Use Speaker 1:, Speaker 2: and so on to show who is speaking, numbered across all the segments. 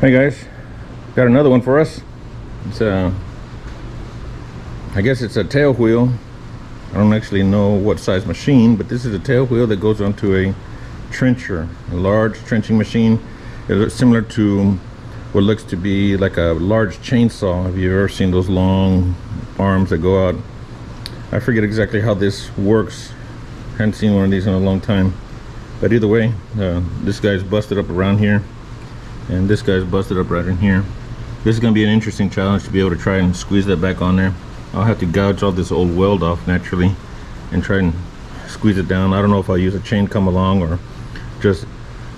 Speaker 1: Hey guys, got another one for us. It's I guess it's a tail wheel. I don't actually know what size machine, but this is a tail wheel that goes onto a trencher, a large trenching machine. It looks similar to what looks to be like a large chainsaw. Have you ever seen those long arms that go out? I forget exactly how this works. Hadn't seen one of these in a long time. But either way, this guy's busted up around here, and this guy's busted up right in here. This is going to be an interesting challenge to be able to try and squeeze that back on there. I'll have to gouge all this old weld off naturally and try and squeeze it down. I don't know if I'll use a chain come along or just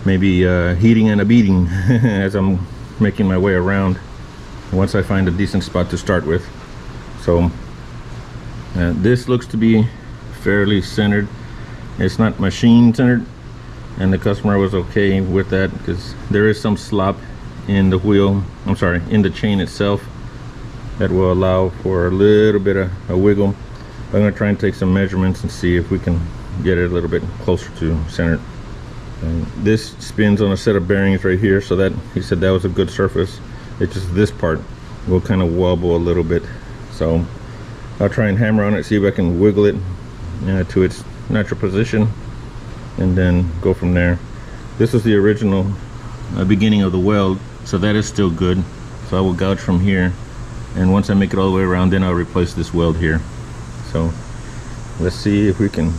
Speaker 1: maybe heating and a beating as I'm making my way around once I find a decent spot to start with. So this looks to be fairly centered. It's not machine centered, and the customer was okay with that because there is some slop in the wheel, in the chain itself, that will allow for a little bit of a wiggle. I'm going to try and take some measurements and see if we can get it a little bit closer to center. And this spins on a set of bearings right here, so that he said that was a good surface. It's just this part will kind of wobble a little bit, so I'll try and hammer on it, see if I can wiggle it to its natural position, and then go from there. This is the original beginning of the weld, so that is still good. So I will gouge from here, and once I make it all the way around, then I'll replace this weld here. So let's see if we can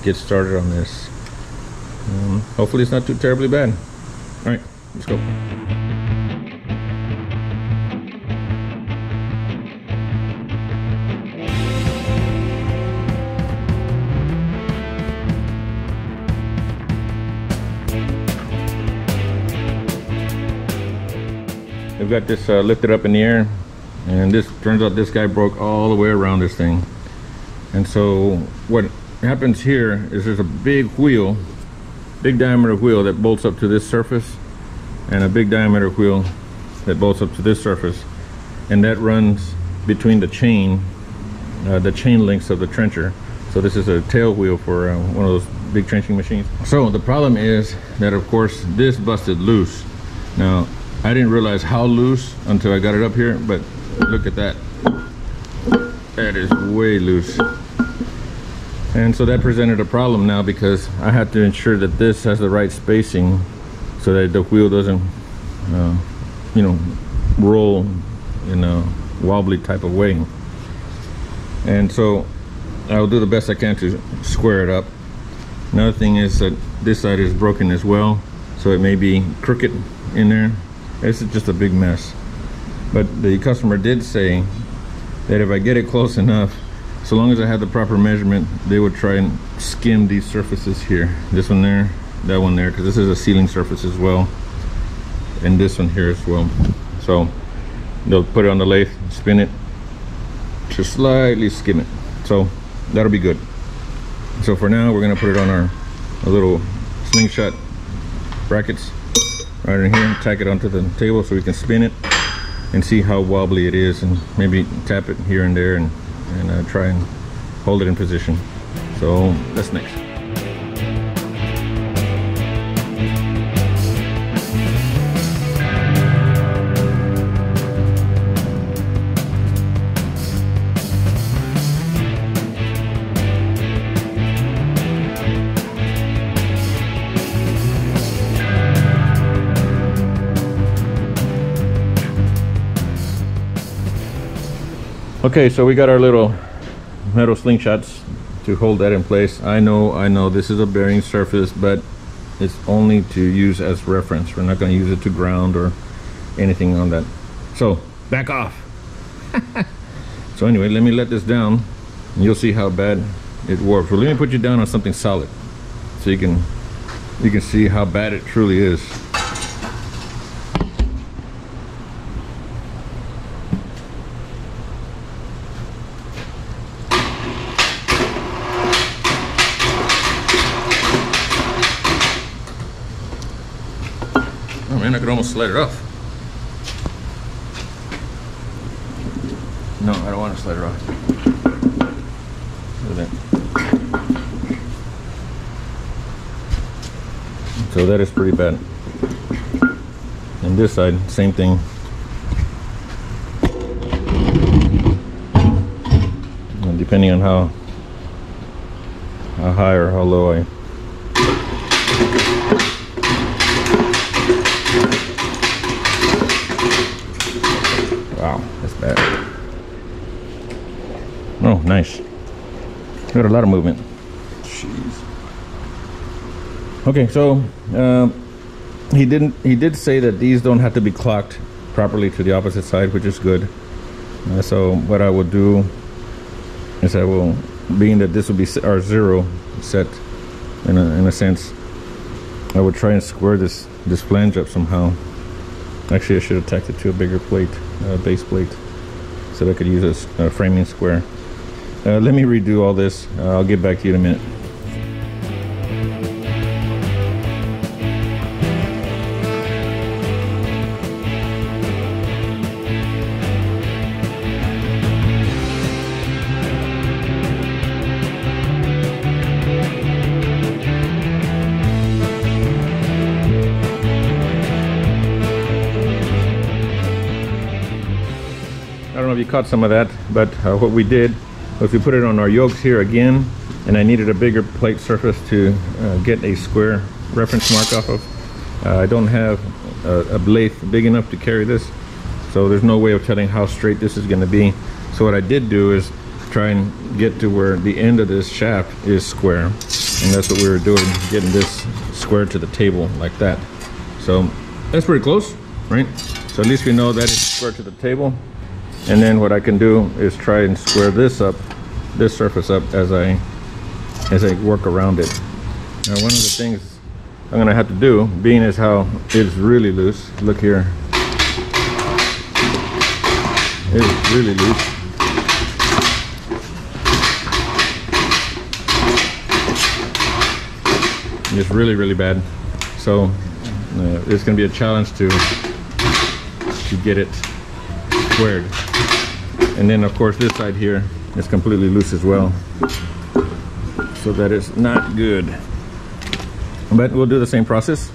Speaker 1: get started on this. Hopefully it's not too terribly bad. All right, let's go. We've got this lifted up in the air, and this turns out this guy broke all the way around this thing. And so what happens here is there's a big wheel, big diameter wheel that bolts up to this surface, and a big diameter wheel that bolts up to this surface, and that runs between the chain links of the trencher. So this is a tail wheel for one of those big trenching machines. So the problem is that, of course, this busted loose. Now I didn't realize how loose until I got it up here, but look at that. That is way loose. And so that presented a problem now, because I had to ensure that this has the right spacing so that the wheel doesn't, roll in a wobbly type of way. And so I'll do the best I can to square it up. Another thing is that this side is broken as well, so it may be crooked in there. This is just a big mess. But the customer did say that if I get it close enough, so long as I have the proper measurement, they would try and skim these surfaces here. This one there, that one there, because this is a sealing surface as well. And this one here as well. So they'll put it on the lathe, spin it, just slightly skim it. So that'll be good. So for now, we're gonna put it on our little slingshot brackets right in here, tack it onto the table so we can spin it and see how wobbly it is, and maybe tap it here and there and try and hold it in position. So that's next. Okay, so we got our little metal slingshots to hold that in place. I know this is a bearing surface, but it's only to use as reference. We're not going to use it to ground or anything on that. So back off. So anyway, let me let this down and you'll see how bad it warps. Well, let me put you down on something solid so you can see how bad it truly is. Oh man, I could almost slide it off. No, I don't want to slide it off. Look at that. So that is pretty bad. And this side, same thing. And depending on how high or how low I wow, that's bad. Oh, nice. Got a lot of movement. Jeez. Okay, so he did say that these don't have to be clocked properly to the opposite side, which is good. So what I will do is I will, being that this will be our zero set in a sense, I would try and square this flange up somehow. Actually, I should have tacked it to a bigger plate, base plate, so that I could use a framing square. Let me redo all this. I'll get back to you in a minute. I don't know if you caught some of that, but what we did was we put it on our yokes here again, and I needed a bigger plate surface to get a square reference mark off of. I don't have a lathe big enough to carry this, so there's no way of telling how straight this is going to be. So what I did do is try and get to where the end of this shaft is square, and that's what we were doing, getting this square to the table like that. So that's pretty close, right? So at least we know that it's square to the table. And then what I can do is try and square this surface up as I work around it. Now, one of the things I'm gonna have to do, being as how it's really loose, look here, it's really loose. It's really, really bad. So it's gonna be a challenge to get it squared. And then of course this side here is completely loose as well, so that it's not good. But we'll do the same process,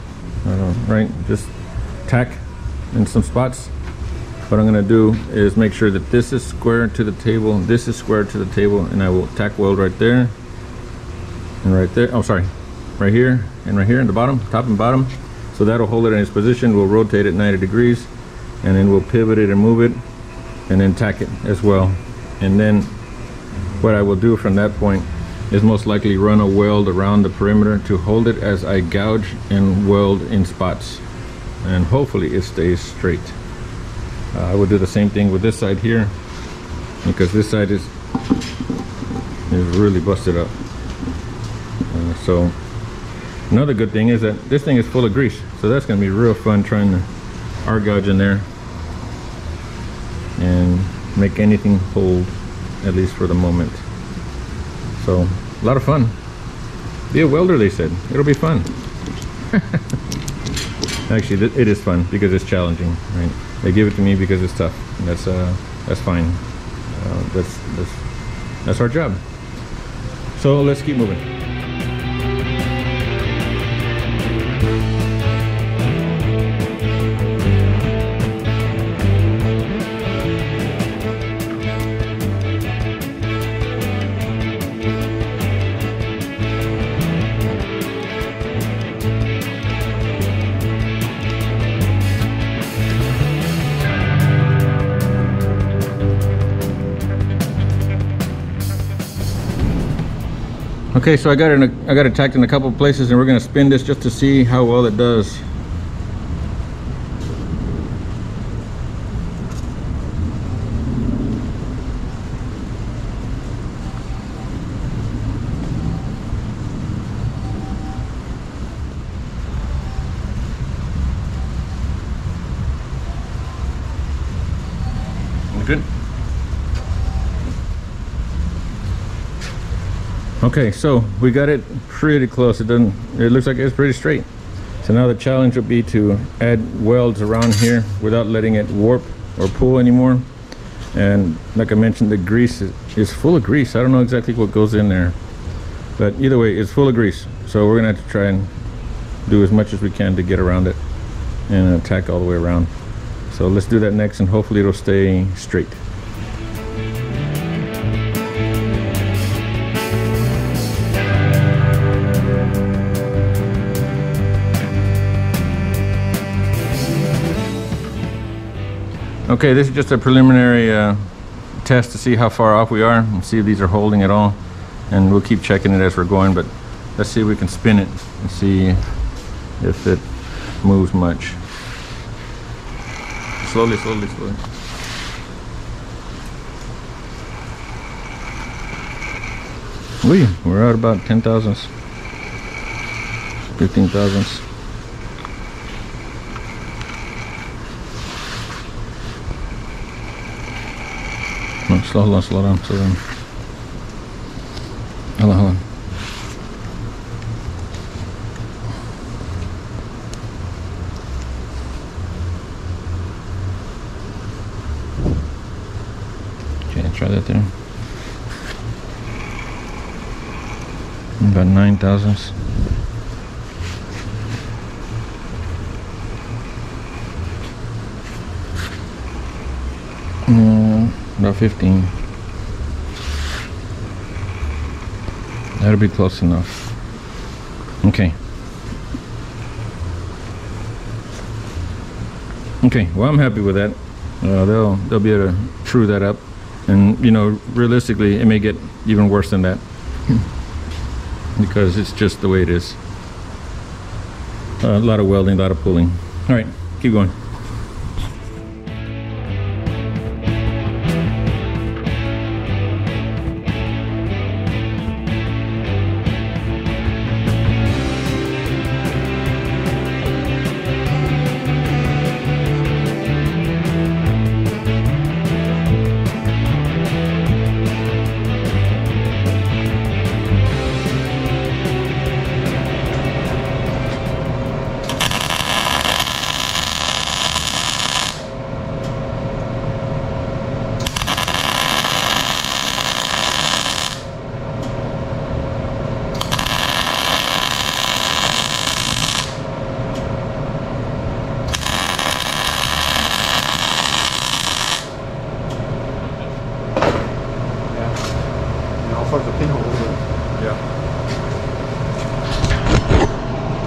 Speaker 1: right? Just tack in some spots. What I'm going to do is make sure that this is square to the table, this is square to the table, and I will tack weld right there and right there. Oh, sorry, right here and right here in the bottom, top and bottom. So that'll hold it in its position. We'll rotate it 90 degrees, and then we'll pivot it and move it, and then tack it as well. And then what I will do from that point is most likely run a weld around the perimeter to hold it as I gouge and weld in spots, and hopefully it stays straight. I will do the same thing with this side here, because this side is really busted up. So another good thing is that this thing is full of grease, so that's going to be real fun trying to arc gouge in there and make anything hold, at least for the moment. So a lot of fun. Be a welder, they said. It'll be fun. Actually, it is fun because it's challenging, right? They give it to me because it's tough, and that's fine. That's our job. So let's keep moving. Okay, so I got it tacked in a couple of places, and we're going to spin this just to see how well it does. Good. Okay, so we got it pretty close. It looks like it's pretty straight. So now the challenge will be to add welds around here without letting it warp or pull anymore. And like I mentioned, the grease is full of grease. I don't know exactly what goes in there, but either way, it's full of grease. So we're gonna have to try and do as much as we can to get around it. and tack all the way around. So let's do that next, and hopefully it'll stay straight. Okay, this is just a preliminary test to see how far off we are and see if these are holding at all, and we'll keep checking it as we're going, but let's see if we can spin it and see if it moves much. Slowly, slowly, slowly. We're at about 10 thousandths, 15 thousandths. No, slow down, slow down, slow down. Hold on, hold on. Okay, try that there. About 9 thousandths. About 15. That'll be close enough. Okay. Okay, well, I'm happy with that. They'll be able to true that up, and you know, realistically, it may get even worse than that because it's just the way it is. A lot of welding, a lot of pulling. All right, keep going.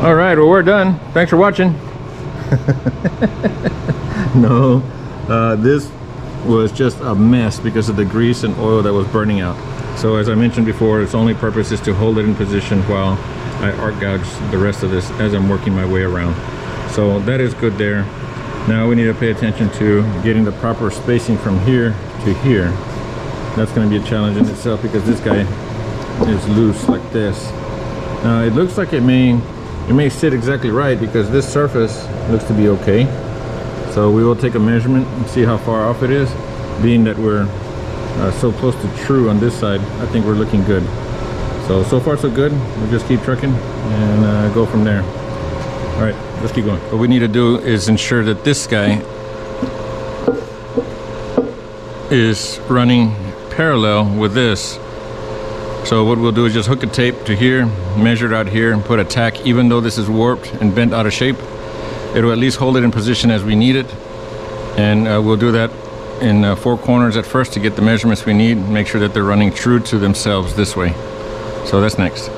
Speaker 1: All right, well, we're done. Thanks for watching. No, this was just a mess because of the grease and oil that was burning out. So as I mentioned before, its only purpose is to hold it in position while I arc gouge the rest of this as I'm working my way around. So that is good there. Now we need to pay attention to getting the proper spacing from here to here. That's going to be a challenge in itself because this guy is loose like this. Now it looks like it may sit exactly right because this surface looks to be okay. So we will take a measurement and see how far off it is. Being that we're so close to true on this side, I think we're looking good. So far so good. We'll just keep trucking and go from there. All right, let's keep going. What we need to do is ensure that this guy is running parallel with this. So what we'll do is just hook a tape to here, measure it out here, and put a tack. Even though this is warped and bent out of shape, it'll at least hold it in position as we need it. And we'll do that in 4 corners at first to get the measurements we need, make sure that they're running true to themselves this way. So that's next.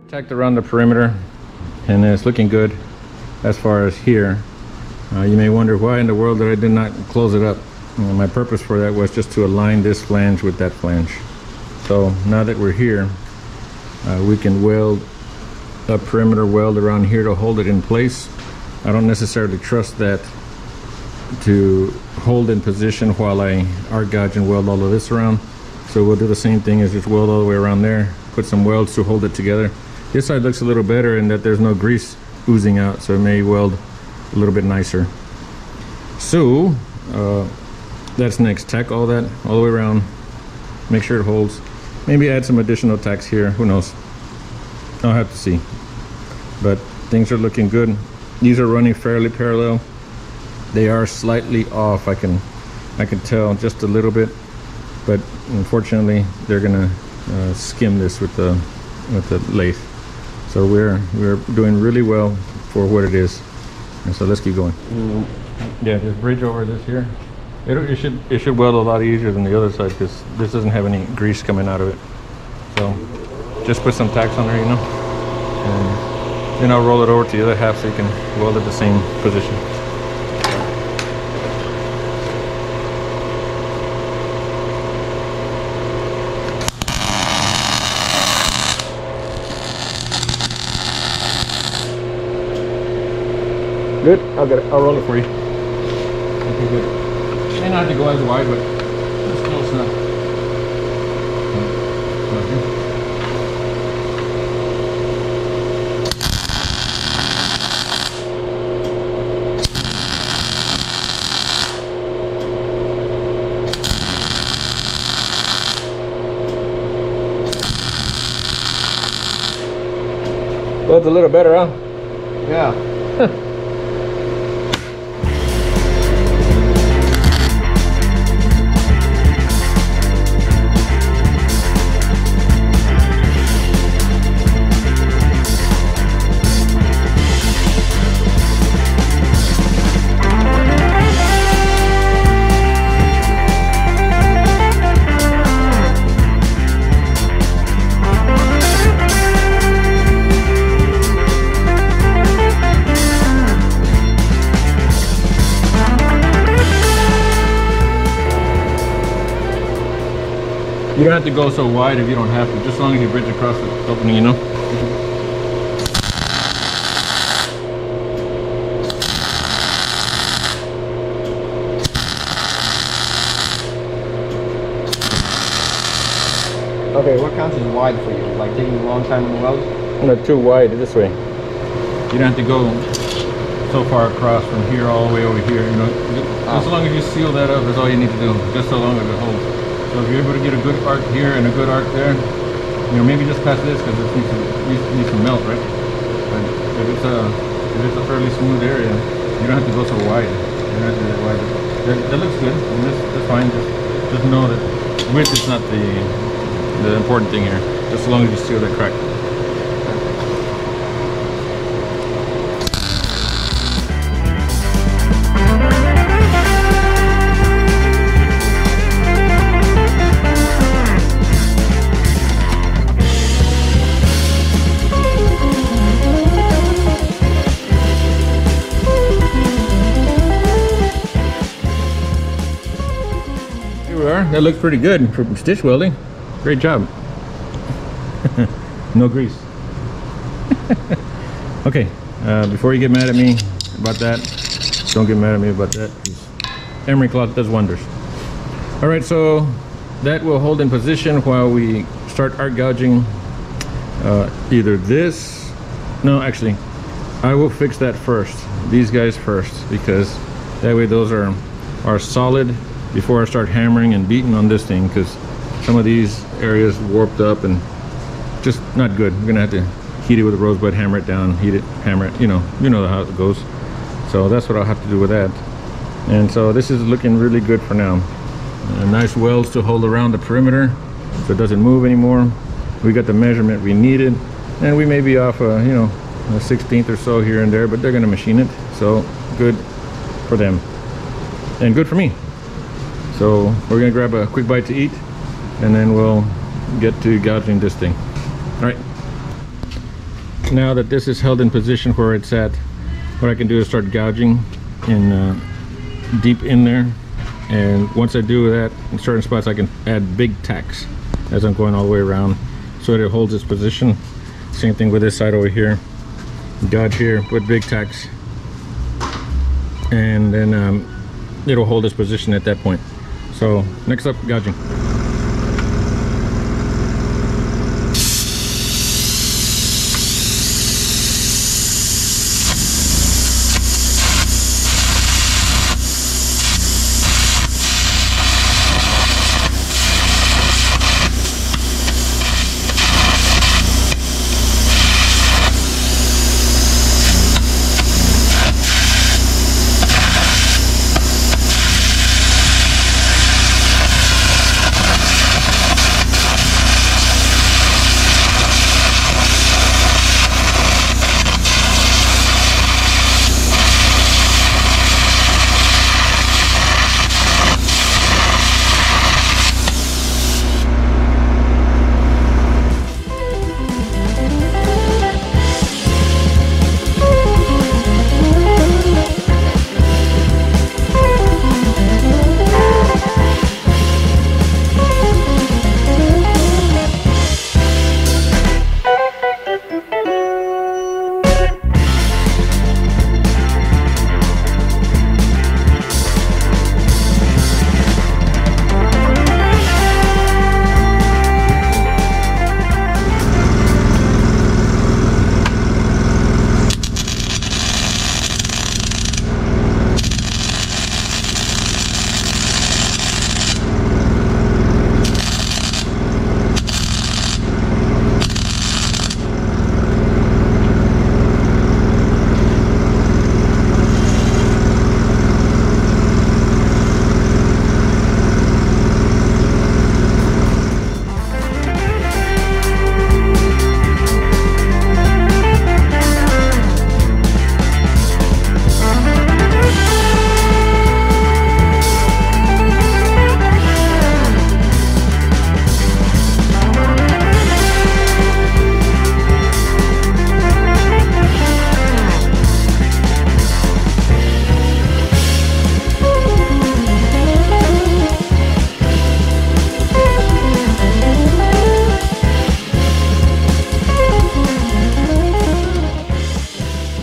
Speaker 1: Tacked around the perimeter, and it's looking good as far as here. You may wonder why in the world that I did not close it up. My purpose for that was just to align this flange with that flange. So now that we're here, we can weld a perimeter weld around here to hold it in place. I don't necessarily trust that to hold in position while I arc gouge and weld all of this around. So we'll do the same thing as just weld all the way around there, put some welds to hold it together. This side looks a little better in that there's no grease oozing out, so it may weld a little bit nicer. So that's next. Tack all that all the way around, make sure it holds. Maybe add some additional tacks here, who knows. I'll have to see. But things are looking good. These are running fairly parallel. They are slightly off, I can tell just a little bit, but unfortunately they're gonna skim this with the lathe. So we're doing really well for what it is. And so let's keep going. Yeah, just bridge over this here. It should weld a lot easier than the other side because this doesn't have any grease coming out of it. So just put some tacks on there, you know, and then I'll roll it over to the other half so you can weld at the same position. Good, I'll get it. I'll roll it for you. Okay, good. May not have to go as wide, but it's close enough. Well, it's a little better, huh?
Speaker 2: Yeah.
Speaker 1: You don't have to go so wide if you don't have to, just as long as you bridge across the opening, you know?
Speaker 2: Okay, what counts as wide for you? Like taking a long time on the weld?
Speaker 1: Not too wide, this way. You don't have to go so far across from here all the way over here, you know? Just as long as you seal that up, that's all you need to do, just so long as it holds. So if you're able to get a good arc here and a good arc there, you know, maybe just past this because it needs to melt, right? But if it's a fairly smooth area, you don't have to go so wide. You don't have to go that wide. That looks good. I mean, that's fine. Just know that width is not the important thing here. Just as long as you seal that crack. That looks pretty good for stitch welding. Great job. No grease. Okay, before you get mad at me about that, don't get mad at me about that. Emery cloth does wonders. All right, so that will hold in position while we start arc gouging either this. No, actually, I will fix that first. These guys first, because that way those are solid before I start hammering and beating on this thing, because some of these areas warped up and just not good. We're gonna have to heat it with a rosebud, hammer it down, heat it, hammer it, you know how it goes. So that's what I'll have to do with that. And so this is looking really good for now. Nice welds to hold around the perimeter so it doesn't move anymore. We got the measurement we needed, and we may be off a 16th or so here and there, but they're gonna machine it, so good for them and good for me. So we're gonna grab a quick bite to eat, and then we'll get to gouging this thing. All right, now that this is held in position where it's at, what I can do is start gouging in deep in there, and once I do that in certain spots, I can add big tacks as I'm going all the way around so that it holds its position. Same thing with this side over here. Gouge here with big tacks, and then it'll hold its position at that point. So next up, gouging.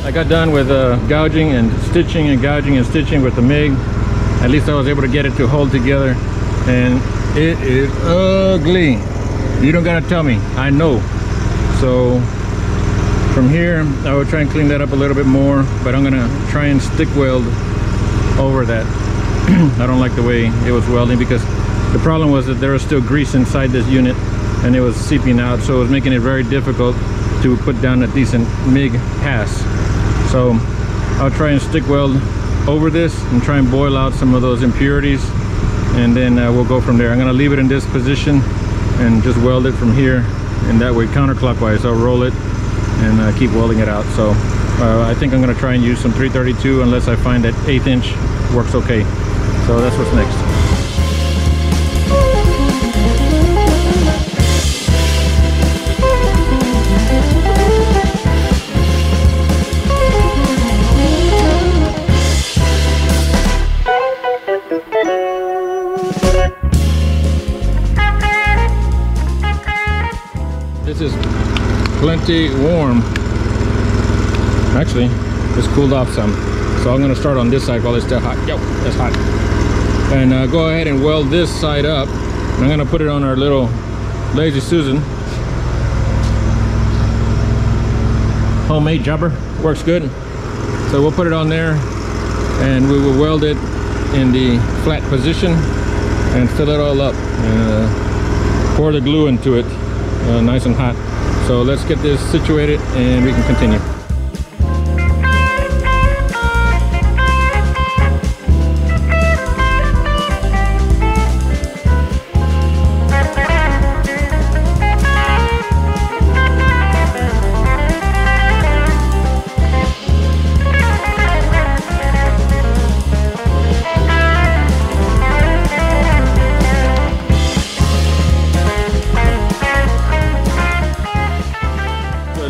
Speaker 1: I got done with gouging and stitching and gouging and stitching with the MIG. At least I was able to get it to hold together, and it is ugly. You don't gotta tell me, I know. So from here I will try and clean that up a little bit more, but I'm gonna try and stick weld over that. I don't like the way it was welding, because the problem was that there was still grease inside this unit and it was seeping out, so it was making it very difficult to put down a decent MIG pass. So I'll try and stick weld over this and try and boil out some of those impurities, and then we'll go from there. I'm going to leave it in this position and just weld it from here, and that way counterclockwise I'll roll it and keep welding it out. So I think I'm going to try and use some 332 unless I find that 1/8 inch works okay. So that's what's next. This is plenty warm. Actually, it's cooled off some. So I'm going to start on this side while it's still hot. Yo, that's hot. And go ahead and weld this side up. I'm going to put it on our little Lazy Susan. Homemade jobber. Works good. So we'll put it on there and we will weld it in the flat position and fill it all up. And pour the glue into it. Nice and hot. So let's get this situated and we can continue.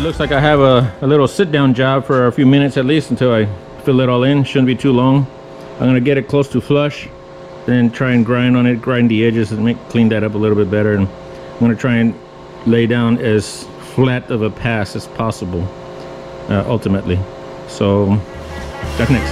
Speaker 1: Looks like I have a little sit-down job for a few minutes at least until I fill it all in. Shouldn't be too long. I'm gonna get it close to flush, then try and grind on it, grind the edges and clean that up a little bit better. And I'm gonna try and lay down as flat of a pass as possible ultimately. So that's next.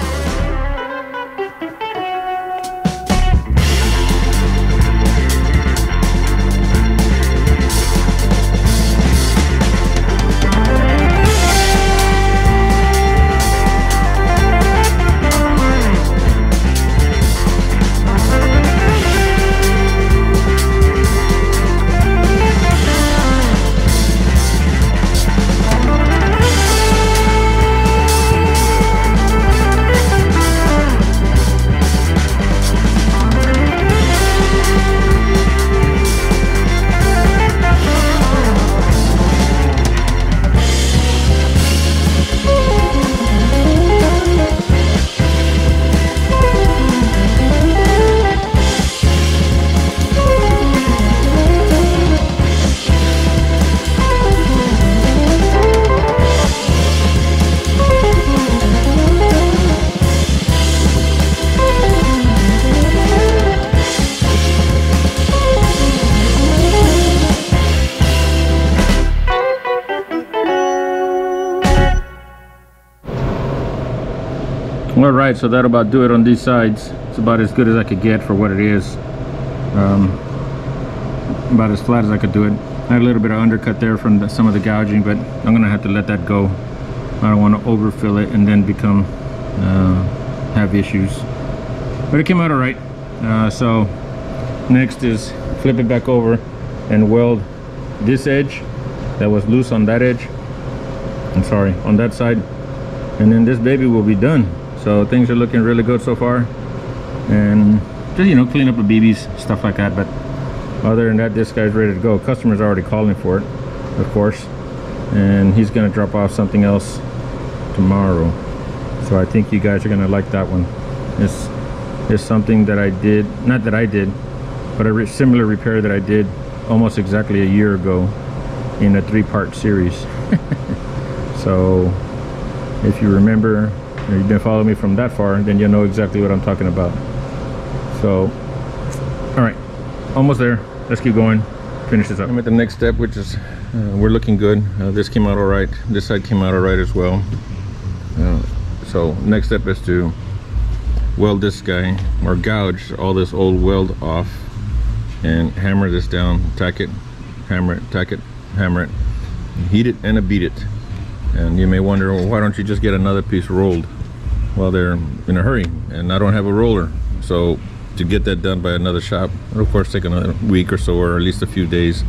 Speaker 1: All right, so that'll about do it on these sides. It's about as good as I could get for what it is. About as flat as I could do it. I had a little bit of undercut there from some of the gouging, but I'm gonna have to let that go. I don't want to overfill it and then become have issues. But it came out all right. So next is flip it back over and weld this edge that was loose on that edge. I'm sorry, on that side, and then this baby will be done. So things are looking really good so far, and just, you know, clean up the BBs, stuff like that. But other than that, this guy's ready to go. Customer's already calling for it, of course, and he's gonna drop off something else tomorrow. So I think you guys are gonna like that one. It's something that I did, not that I did, but a similar repair that I did almost exactly a year ago in a 3-part series. So if you remember, or you've been following me from that far, then you'll know exactly what I'm talking about. So, all right, almost there. Let's keep going, finish this up. I'm at the next step, which is we're looking good. This came out all right. This side came out all right as well. So next step is to weld this guy, or gouge all this old weld off, and hammer this down, tack it, hammer it, tack it, hammer it, heat it and beat it. And you may wonder, well, why don't you just get another piece rolled? Well, they're in a hurry and I don't have a roller, so to get that done by another shop, it'll of course take another week or so, or at least a few days,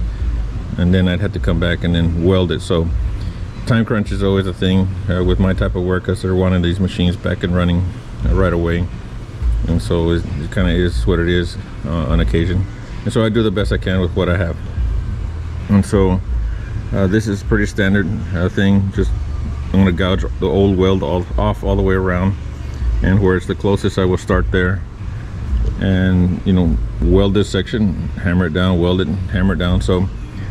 Speaker 1: and then I'd have to come back and then weld it. So time crunch is always a thing with my type of work, because they're wanting these machines back and running right away, and so it kind of is what it is on occasion. And so I do the best I can with what I have. And so this is pretty standard thing. Just I'm going to gouge the old weld off all the way around, and where it's the closest I will start there, and, you know, weld this section, hammer it down, weld it, hammer it down. So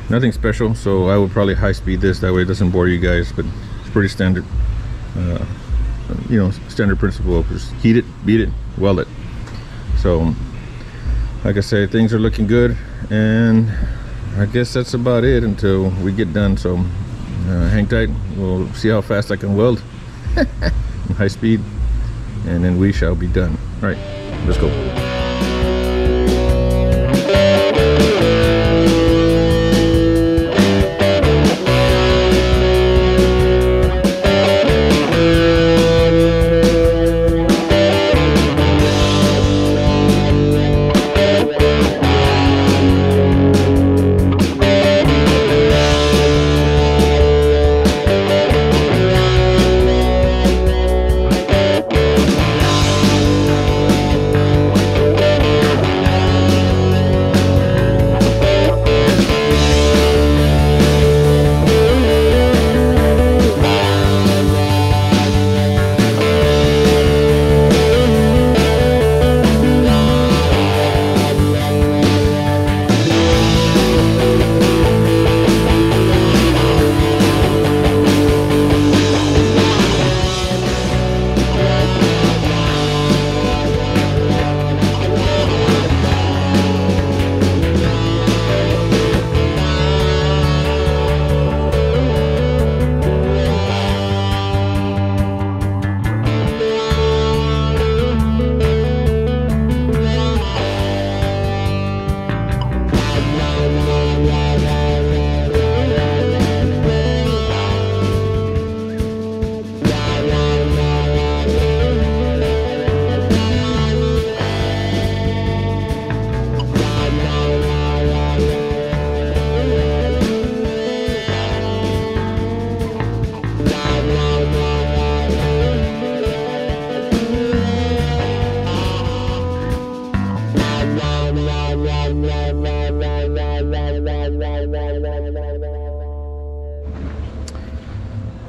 Speaker 1: nothing special. So I would probably high speed this, that way it doesn't bore you guys, but it's pretty standard, you know, standard principle. Just heat it, beat it, weld it. So like I say, things are looking good, and I guess that's about it until we get done. So hang tight, we'll see how fast I can weld in high speed, and then we shall be done. All right, let's go.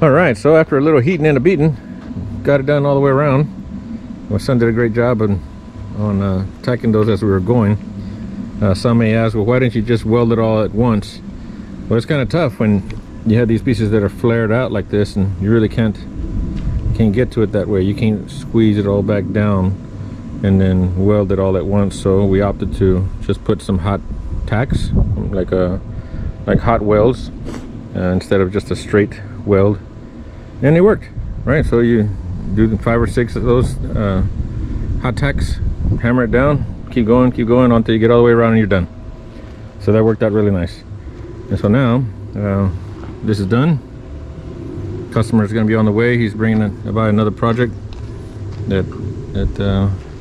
Speaker 1: All right, so after a little heating and a beating, got it done all the way around. My son did a great job on tacking those as we were going. Some may ask, well, why didn't you just weld it all at once? Well, it's kind of tough when you have these pieces that are flared out like this, and you really can't get to it that way. You can't squeeze it all back down and then weld it all at once. So we opted to just put some hot tacks, like hot welds, instead of just a straight weld, and it worked. Right, so you do 5 or 6 of those hot tacks, hammer it down, keep going until you get all the way around and you're done. So that worked out really nice. And so now this is done. Customer is going to be on the way. He's bringing about another project that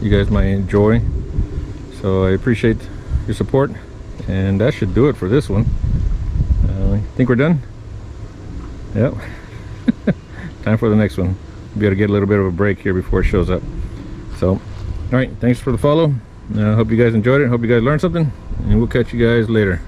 Speaker 1: you guys might enjoy. So I appreciate your support, and that should do it for this one. I think we're done. Yep. Time for the next one. Be able to get a little bit of a break here before it shows up. So, all right, thanks for the follow. I hope you guys enjoyed it. Hope you guys learned something, and we'll catch you guys later.